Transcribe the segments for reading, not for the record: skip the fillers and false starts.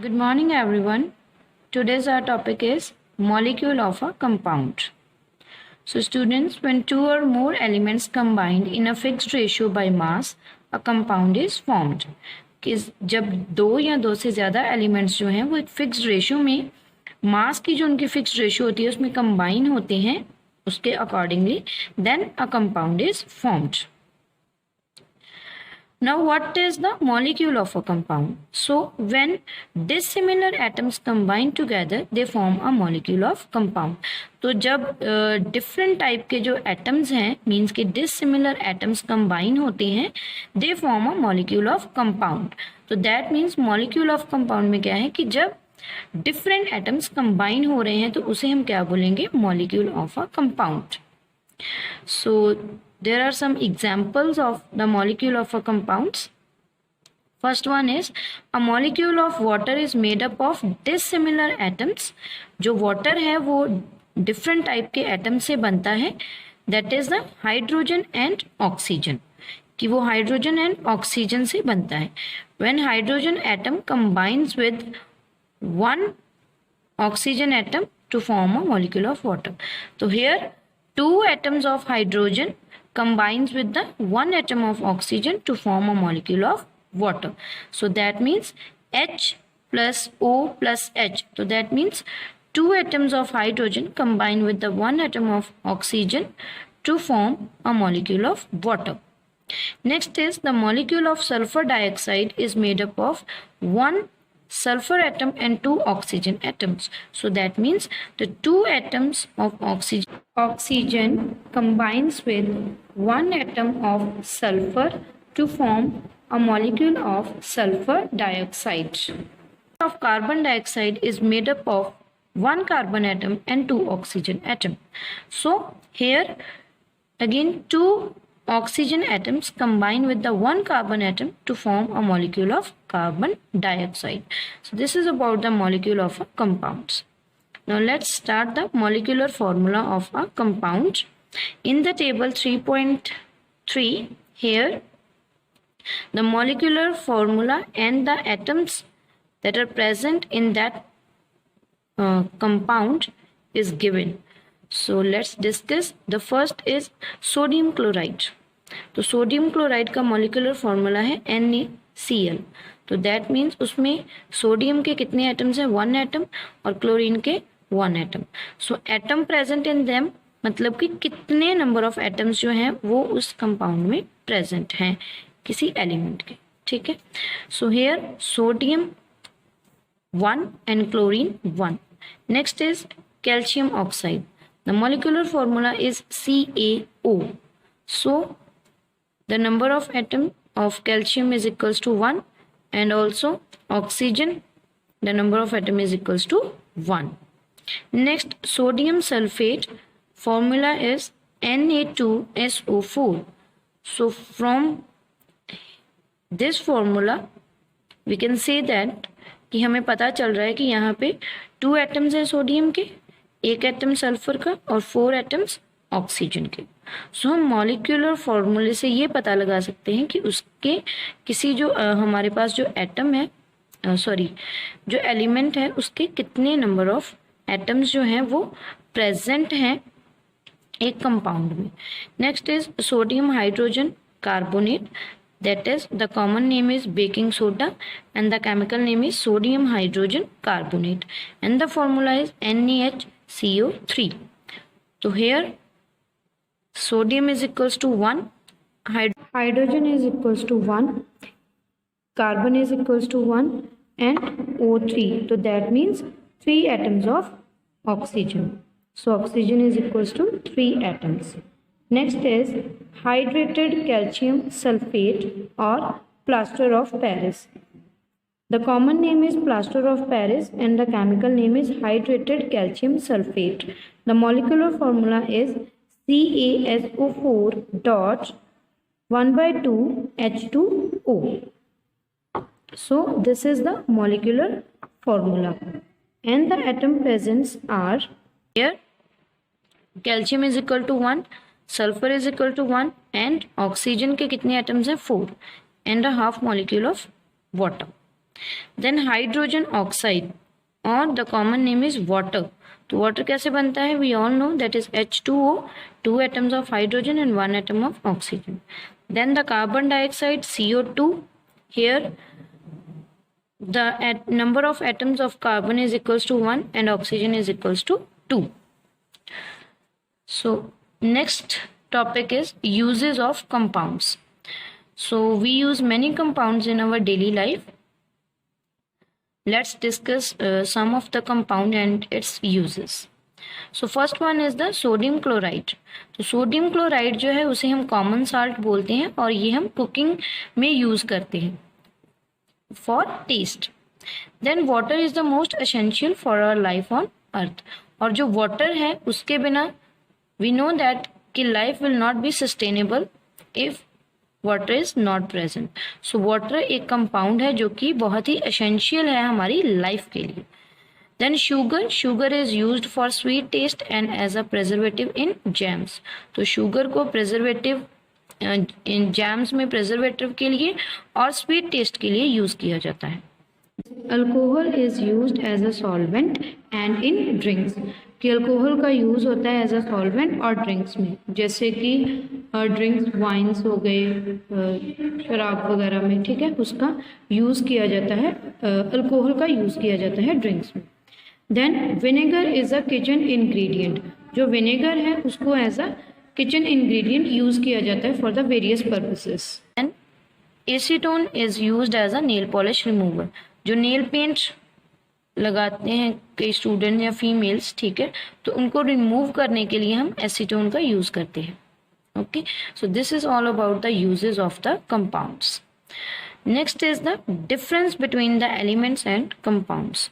Good morning, everyone. Today's our topic is molecule of a compound. So, students, when two or more elements combined in a fixed ratio by mass, a compound is formed. कि जब दो या दो से ज़्यादा elements जो हैं वो एक फिक्स्ड रेशियो में मास की जो उनकी फिक्स्ड रेशियो होती है उसमें कंबाइन होते हैं, उसके accordingly then a compound is formed. Now, what is the molecule of a compound? So, when dissimilar atoms combine together, they form a molecule of compound. तो जब different type के जो atoms हैं, means कि dissimilar atoms combine होते हैं, they form a molecule of compound. तो that means molecule of compound में क्या है कि जब different atoms combine हो रहे हैं तो उसे हम क्या बोलेंगे? Molecule of a compound. So, there are some examples of the molecule of a compounds. First one is a molecule of water is made up of dissimilar atoms. जो water है वो different type के atom से बनता है. That is the hydrogen and oxygen. कि वो hydrogen and oxygen से बनता है. When hydrogen atom combines with one oxygen atom to form a molecule of water. So here two atoms of hydrogen combines with the one atom of oxygen to form a molecule of water. So that means H plus O plus H. So that means two atoms of hydrogen combine with the one atom of oxygen to form a molecule of water. Next is the molecule of sulfur dioxide is made up of one sulfur atom and two oxygen atoms. So that means the two atoms of oxygen combines with one atom of sulfur to form a molecule of sulfur dioxide. Of carbon dioxide is made up of one carbon atom and two oxygen atom. So here again two oxygen atoms combine with the one carbon atom to form a molecule of carbon dioxide. So this is about the molecule of a compound. Now let's start the molecular formula of a compound. In the table 3.3 here the molecular formula and the atoms that are present in that compound is given. So let's discuss. The first is sodium chloride. तो sodium chloride का molecular formula है NaCl. तो that means उसमें sodium के कितने atoms हैं? One atom और chlorine के one atom. So atom present in them मतलब कि कितने नंबर ऑफ एटम्स जो हैं वो उस कंपाउंड में प्रेजेंट हैं किसी एलिमेंट के. ठीक है. So here sodium 1 and chlorine 1. Next is calcium oxide. The molecular formula is CaO. So the number of atom of calcium is equals to 1 and also oxygen the number of atom is equals to 1. Next sodium sulfate formula is Na2SO4. So from this formula we can say that कि हमें पता चल रहा है कि यहाँ पे 2 atoms हैं सोडियम के, 1 एटम सल्फर का और 4 एटम्स ऑक्सीजन के. सो हम मॉलिक्यूलर फॉर्मूले से ये पता लगा सकते हैं कि उसके किसी जो हमारे पास जो एटम है जो एलिमेंट है उसके कितने नंबर ऑफ एटम्स जो हैं वो प्रेजेंट हैं एक कंपाउंड में. Next is sodium hydrogen carbonate. That is the common name is baking soda and the chemical name is sodium hydrogen carbonate and the formula is NaHCO3. So here sodium is equals to 1, hydrogen is equals to 1, carbon is equals to 1 and O3. So that means 3 atoms of oxygen. So oxygen is equals to 3 atoms. Next is hydrated calcium sulfate or plaster of Paris. The common name is plaster of Paris and the chemical name is hydrated calcium sulfate. The molecular formula is CaSO4 dot 1/2 H2O. So this is the molecular formula and the atom presents are here calcium is equal to 1, sulphur is equal to 1 and oxygen के कितने atoms हैं? 4 and a half molecule of water. Then hydrogen oxide और the common name is water. तो water कैसे बनता है? We all know that is H2O, 2 atoms of hydrogen and 1 atom of oxygen. Then the carbon dioxide, CO2. Here the number of atoms of carbon is equals to 1 and oxygen is equals to 2. So next topic is uses of compounds. So we use many compounds in our daily life. Let's discuss some of the compound and its uses. So first one is the sodium chloride. तो sodium chloride जो है उसे हम common salt बोलते हैं और ये हम कुकिंग में यूज करते हैं for taste. Then water is the most essential for our life on earth. और जो वाटर है उसके बिना वी नो दैट कि life will not be sustainable if water is not present. So water एक कंपाउंड है जो कि बहुत ही एसेंशियल है हमारी लाइफ के लिए. Then sugar. Sugar is used for sweet taste and as a preservative in jams. तो शुगर को प्रिजर्वेटिव इन जैम्स में प्रिजर्वेटिव के लिए और स्वीट टेस्ट के लिए यूज किया जाता है. Alcohol is used as a solvent and in drinks. कि अल्कोहल का यूज होता है एज अ सॉल्वेंट और ड्रिंक्स में, जैसे कि ड्रिंक्स वाइन्स हो गए, शराब वगैरह में, ठीक है, उसका यूज किया जाता है, अल्कोहल का यूज किया जाता है ड्रिंक्स में. Then vinegar is a kitchen ingredient. जो विनेगर है उसको as a kitchen ingredient use किया जाता है for the various purposes. And acetone is used as a nail polish remover. जो नेल पेंट लगाते हैं कई स्टूडेंट या फीमेल्स, ठीक है, तो उनको रिमूव करने के लिए हम एसीटोन का यूज करते हैं. Okay, so this is all about the uses of the compounds. Next is the difference between the elements and compounds.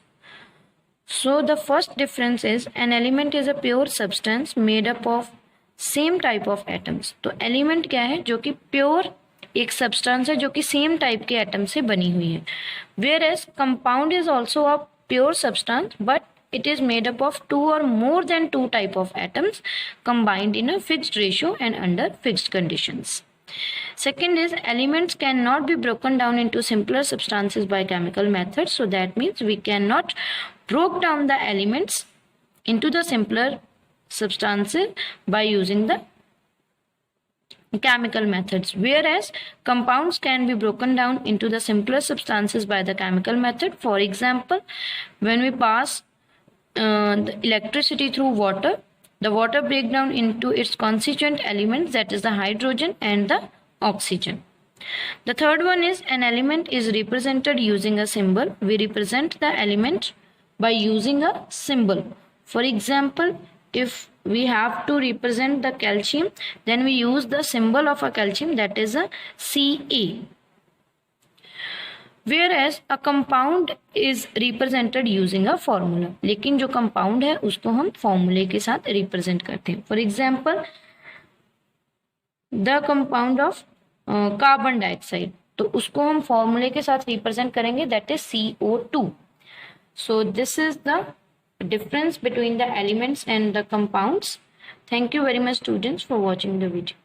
So the first difference is an element is a pure substance made up of same type of atoms. तो element क्या है? जो कि pure एक substance है जो कि same type के एटम से बनी हुई है. Whereas compound is also a pure substance but it is made up of 2 or more than 2 type of atoms combined in a fixed ratio and under fixed conditions. Second is elements cannot be broken down into simpler substances by chemical methods. So that means we cannot broke down the elements into the simpler substances by using the chemical methods, whereas compounds can be broken down into the simpler substances by the chemical method. For example, when we pass the electricity through water, the water breaks down into its constituent elements, that is the hydrogen and the oxygen. The third one is an element is represented using a symbol. We represent the element by using a symbol. For example, if we have to represent the calcium, then we use the symbol of a calcium, that is a Ca. Whereas a compound is represented using a formula. लेकिन जो compound है उसको हम formula के साथ represent करते हैं. For example, the compound of carbon dioxide, तो उसको हम formula के साथ represent करेंगे, that is CO2. So this is the difference between the elements and the compounds. Thank you very much students for watching the video.